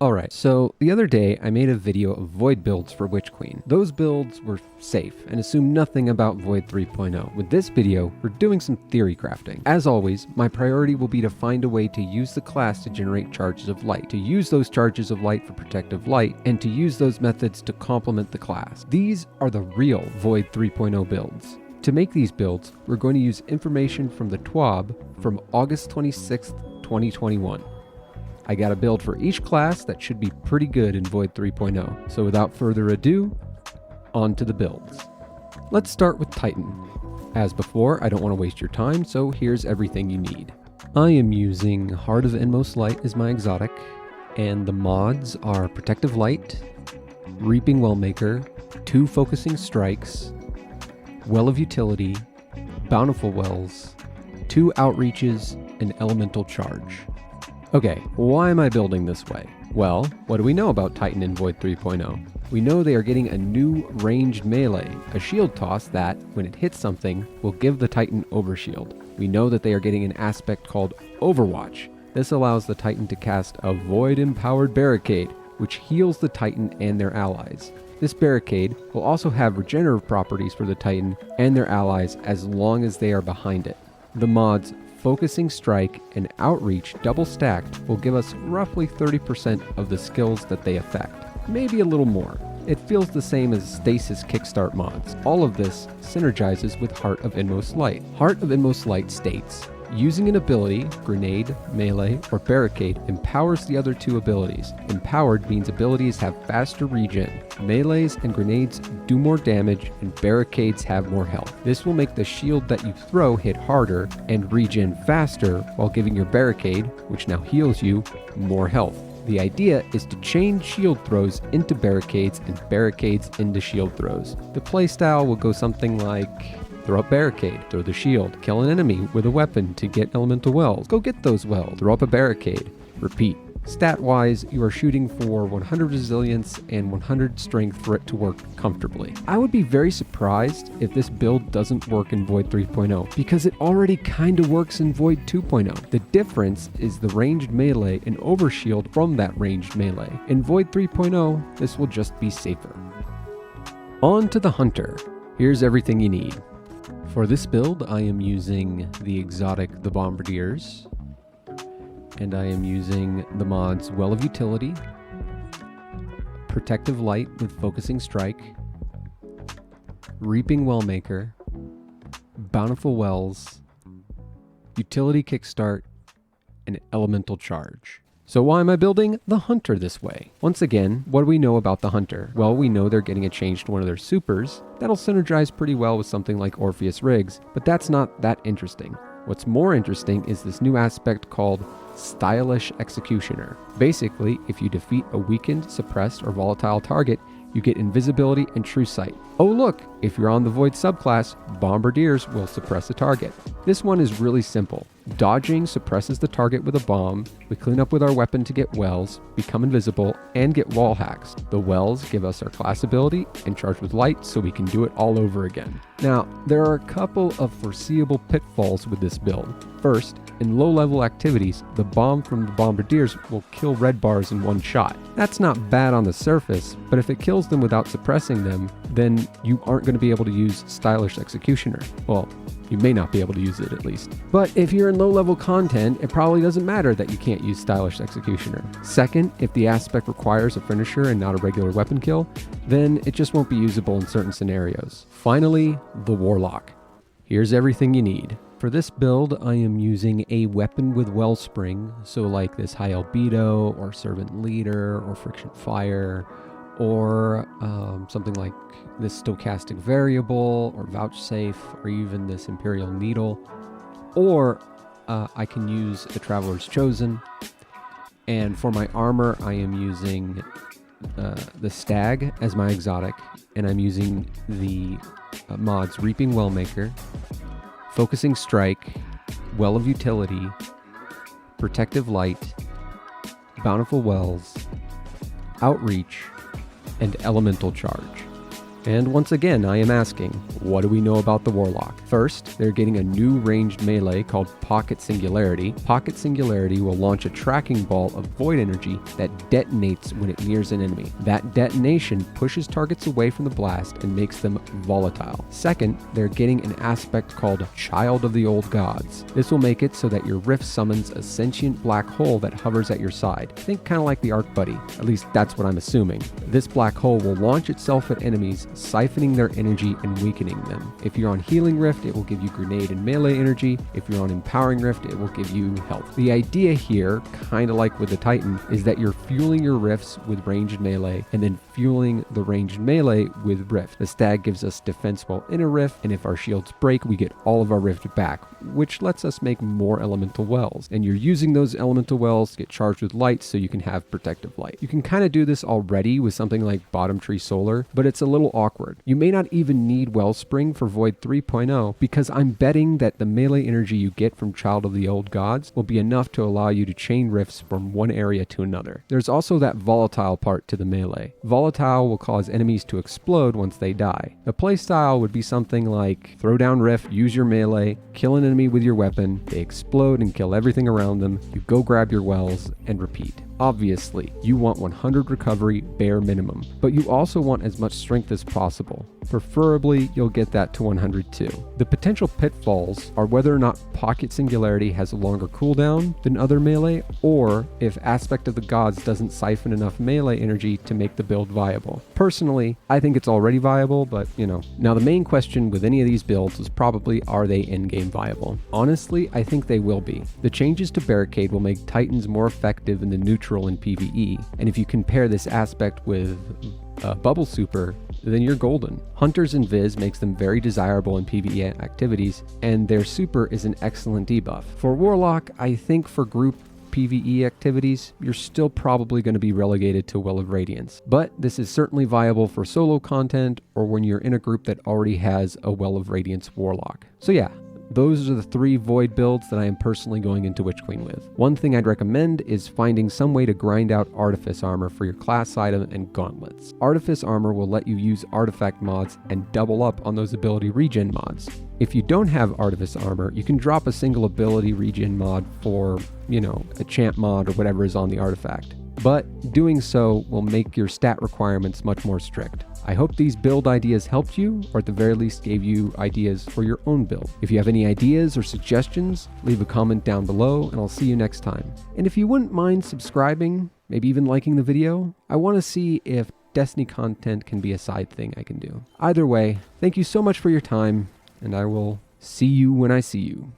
Alright, so the other day I made a video of Void builds for Witch Queen. Those builds were safe and assumed nothing about Void 3.0. With this video, we're doing some theory crafting. As always, my priority will be to find a way to use the class to generate charges of light, to use those charges of light for protective light, and to use those methods to complement the class. These are the real Void 3.0 builds. To make these builds, we're going to use information from the TWAB from August 26th, 2021. I got a build for each class that should be pretty good in Void 3.0. So without further ado, on to the builds. Let's start with Titan. As before, I don't want to waste your time, so here's everything you need. I am using Heart of Inmost Light as my exotic, and the mods are Protective Light, Reaping Wellmaker, 2 Focusing Strikes, Well of Utility, Bountiful Wells, 2 Outreaches, and Elemental Charge. Okay, why am I building this way? Well, what do we know about Titan in Void 3.0? We know they are getting a new ranged melee, a shield toss that, when it hits something, will give the Titan overshield. We know that they are getting an aspect called Overwatch. This allows the Titan to cast a Void-empowered barricade, which heals the Titan and their allies. This barricade will also have regenerative properties for the Titan and their allies as long as they are behind it. The mods Focusing Strike and Outreach double stacked will give us roughly 30% of the skills that they affect, maybe a little more. It feels the same as Stasis Kickstart mods. All of this synergizes with Heart of Inmost Light. Heart of Inmost Light states, using an ability, grenade, melee, or barricade empowers the other 2 abilities. Empowered means abilities have faster regen. Melees and grenades do more damage, and barricades have more health. This will make the shield that you throw hit harder and regen faster while giving your barricade, which now heals you, more health. The idea is to chain shield throws into barricades and barricades into shield throws. The playstyle will go something like throw up barricade, throw the shield, kill an enemy with a weapon to get elemental wells, go get those wells, throw up a barricade, repeat. Stat-wise, you are shooting for 100 resilience and 100 strength for it to work comfortably. I would be very surprised if this build doesn't work in Void 3.0, because it already kinda works in Void 2.0. The difference is the ranged melee and overshield from that ranged melee. In Void 3.0, this will just be safer. On to the Hunter. Here's everything you need. For this build, I am using the exotic The Bombardiers, and I am using the mods Well of Utility, Protective Light with Focusing Strike, Reaping Wellmaker, Bountiful Wells, Utility Kickstart, and Elemental Charge. So why am I building the Hunter this way? Once again, what do we know about the Hunter? Well, we know they're getting a change to one of their supers. That'll synergize pretty well with something like Orpheus Rigs, but that's not that interesting. What's more interesting is this new aspect called Stylish Executioner. Basically, if you defeat a weakened, suppressed, or volatile target, you get invisibility and true sight. Oh look, if you're on the Void subclass, Bombardiers will suppress a target. This one is really simple. Dodging suppresses the target with a bomb, we clean up with our weapon to get wells, become invisible, and get wall hacks. The wells give us our class ability and charge with light so we can do it all over again. Now, there are a couple of foreseeable pitfalls with this build. First, in low-level activities, the bomb from the Bombardiers will kill red bars in one shot. That's not bad on the surface, but if it kills them without suppressing them, then you aren't going to be able to use Stylish Executioner. Well, you may not be able to use it at least. But if you're in low-level content, it probably doesn't matter that you can't use Stylish Executioner. Second, if the aspect requires a finisher and not a regular weapon kill, then it just won't be usable in certain scenarios. Finally, the Warlock. Here's everything you need. For this build, I am using a weapon with Wellspring, so like this High Albedo, or Servant Leader, or Friction Fire, or something like this Stochastic Variable, or Vouchsafe, or even this Imperial Needle. Or I can use the Traveler's Chosen. And for my armor, I am using the Stag as my exotic, and I'm using the mods Reaping Wellmaker, Focusing Strike, Well of Utility, Protective Light, Bountiful Wells, Outreach, and Elemental Charge. And once again, I am asking, what do we know about the Warlock? First, they're getting a new ranged melee called Pocket Singularity. Pocket Singularity will launch a tracking ball of void energy that detonates when it nears an enemy. That detonation pushes targets away from the blast and makes them volatile. Second, they're getting an aspect called Child of the Old Gods. This will make it so that your rift summons a sentient black hole that hovers at your side. Think kind of like the Arc Buddy. At least that's what I'm assuming. This black hole will launch itself at enemies, siphoning their energy and weakening them. If you're on Healing Rift, it will give you grenade and melee energy. If you're on Empowering Rift, it will give you health. The idea here, kind of like with the Titan, is that you're fueling your rifts with ranged melee and then fueling the ranged melee with rift. The stag gives us defense while in a rift, and if our shields break, we get all of our rift back, which lets us make more elemental wells. And you're using those elemental wells to get charged with light so you can have protective light. You can kind of do this already with something like Bottom Tree Solar, but it's a little awkward. You may not even need Wellspring for Void 3.0 because I'm betting that the melee energy you get from Child of the Old Gods will be enough to allow you to chain rifts from one area to another. There's also that volatile part to the melee. Volatile will cause enemies to explode once they die. The playstyle would be something like throw down rift, use your melee, kill an enemy with your weapon, they explode and kill everything around them, you go grab your wells, and repeat. Obviously, you want 100 recovery bare minimum, but you also want as much strength as possible. Preferably, you'll get that to 100 too. The potential pitfalls are whether or not Pocket Singularity has a longer cooldown than other melee, or if Aspect of the Gods doesn't siphon enough melee energy to make the build viable. Personally, I think it's already viable, but you know. Now the main question with any of these builds is probably, are they in-game viable? Honestly, I think they will be. The changes to Barricade will make Titans more effective in the neutral in PvE, and if you compare this aspect with Bubble Super, then you're golden. Hunters and Viz makes them very desirable in PvE activities, and their super is an excellent debuff. For Warlock, I think for group PvE activities, you're still probably going to be relegated to Well of Radiance, but this is certainly viable for solo content or when you're in a group that already has a Well of Radiance Warlock. So yeah, those are the 3 Void builds that I am personally going into Witch Queen with. One thing I'd recommend is finding some way to grind out Artifice Armor for your class item and gauntlets. Artifice Armor will let you use artifact mods and double up on those ability regen mods. If you don't have Artifice Armor, you can drop a single ability regen mod for, you know, a champ mod or whatever is on the artifact. But doing so will make your stat requirements much more strict. I hope these build ideas helped you, or at the very least gave you ideas for your own build. If you have any ideas or suggestions, leave a comment down below and I'll see you next time. And if you wouldn't mind subscribing, maybe even liking the video, I want to see if Destiny content can be a side thing I can do. Either way, thank you so much for your time, and I will see you when I see you.